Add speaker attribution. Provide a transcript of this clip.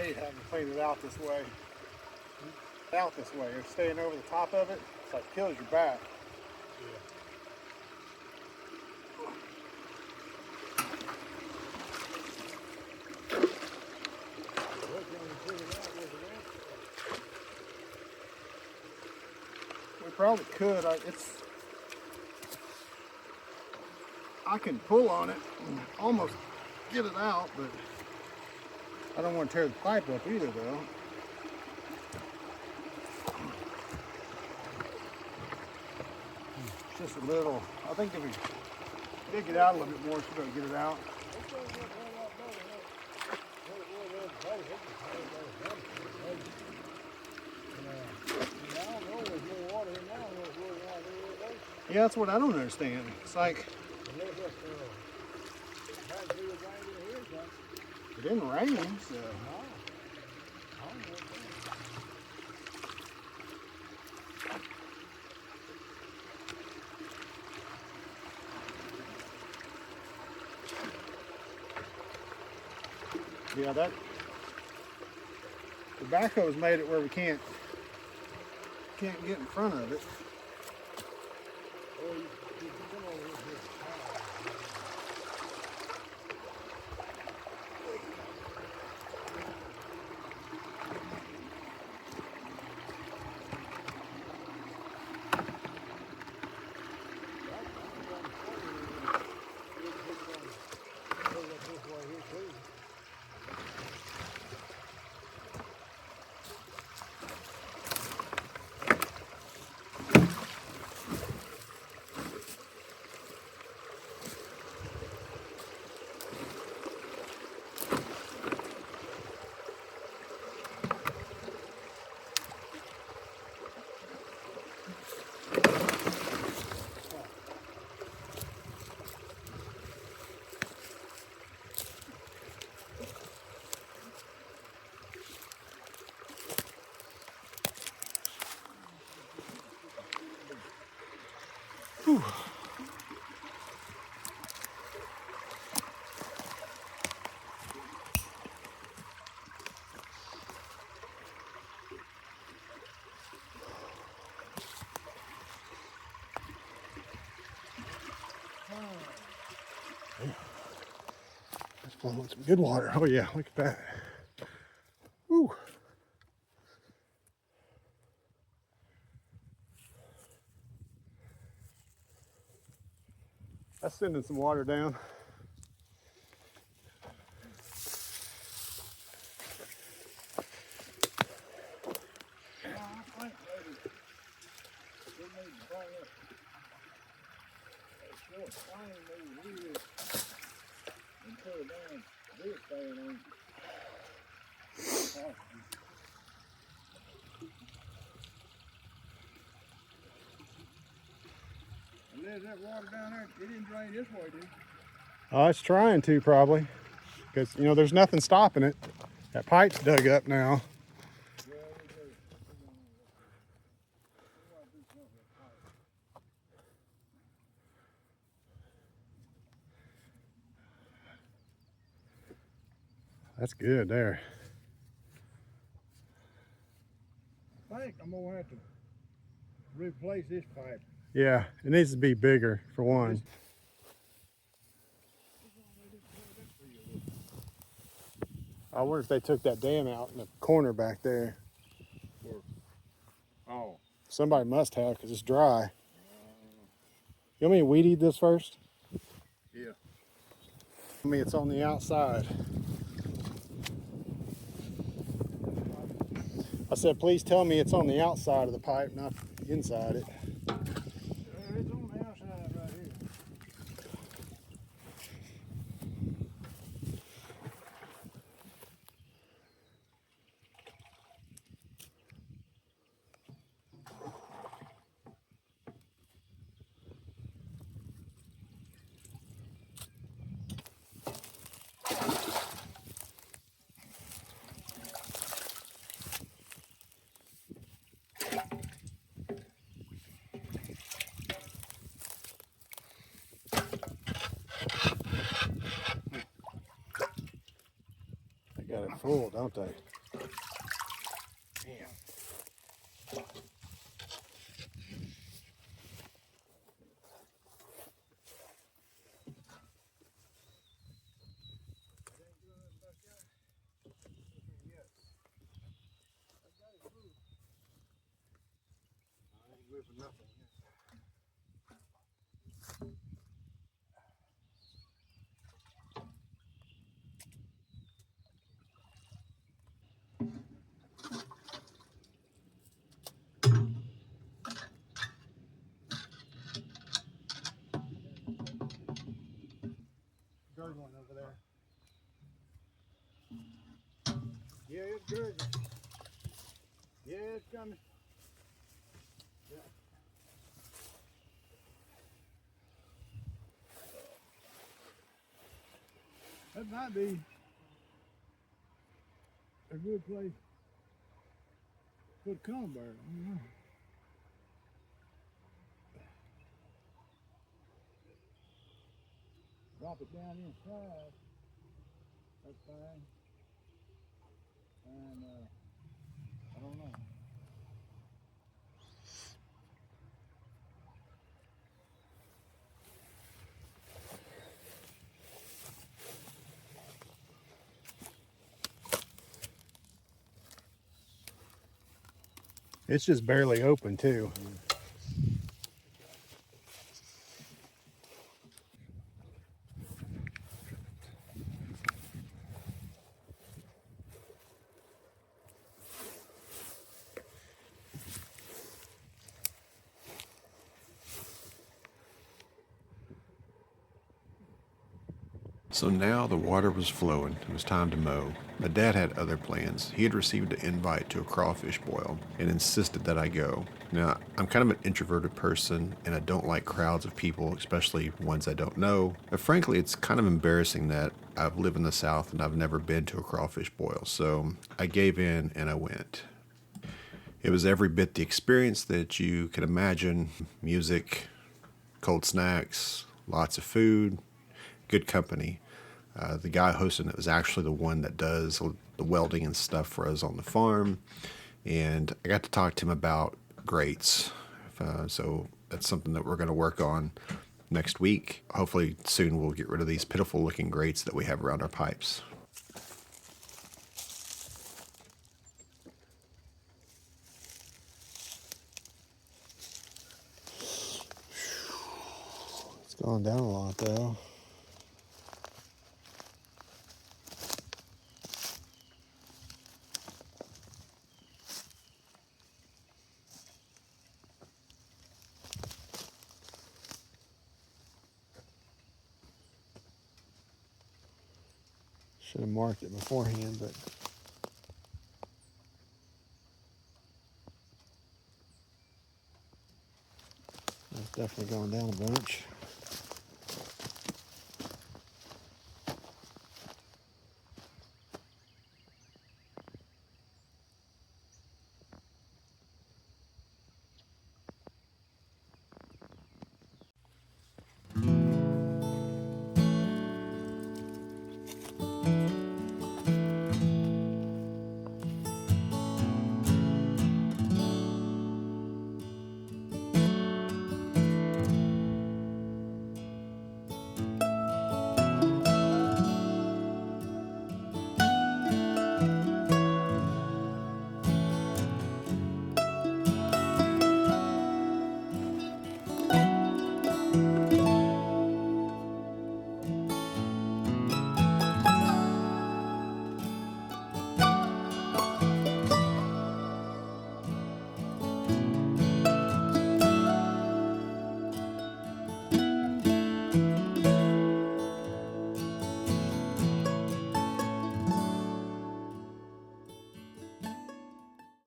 Speaker 1: hate having to clean it out this way. Out this way, you're staying over the top of it, it's like kills your back. We probably could. I can pull on it and almost get it out, but I don't want to tear the pipe up either, though. Just a little. I think if we dig it out a little bit more, she'll be able to get it out. Yeah, that's what I don't understand. It's like it didn't rain, so. Yeah, the backhoe's made it where we can't get in front of it. Whew. That's flowing with some good water. Oh yeah, look at that. Whew. That's sending some water down.
Speaker 2: There's that water down there. It didn't drain this way, did it?
Speaker 1: Oh, it's trying to probably, because you know there's nothing stopping it. That pipe's dug up now. That's good there.
Speaker 2: I think I'm gonna have to replace this pipe.
Speaker 1: Yeah, it needs to be bigger for one. I wonder if they took that dam out in the corner back there.
Speaker 2: Oh.
Speaker 1: Somebody must have, because it's dry. You want me to weed eat this first?
Speaker 2: Yeah.
Speaker 1: I mean, it's on the outside. I said, please tell me it's on the outside of the pipe, not inside it.
Speaker 2: It's on the outside right here.
Speaker 1: They got it full, don't they? Nothing. Good one over there. Yeah, it's good. Yeah, it's coming. Yeah.
Speaker 2: That might be a good place to put Culvert. Drop it down inside. That's fine. And I don't know.
Speaker 1: It's just barely open too.
Speaker 3: So now the water was flowing. It was time to mow. My dad had other plans. He had received an invite to a crawfish boil and insisted that I go. Now, I'm kind of an introverted person and I don't like crowds of people, especially ones I don't know. But frankly, it's kind of embarrassing that I've lived in the South and I've never been to a crawfish boil. So I gave in and I went. It was every bit the experience that you can imagine. Music, cold snacks, lots of food, good company. The guy hosting it was actually the one that does the welding and stuff for us on the farm. And I got to talk to him about grates. So that's something that we're going to work on next week. Hopefully soon we'll get rid of these pitiful looking grates that we have around our pipes.
Speaker 1: It's gone down a lot though. Should have marked it beforehand, but it's definitely going down a bunch.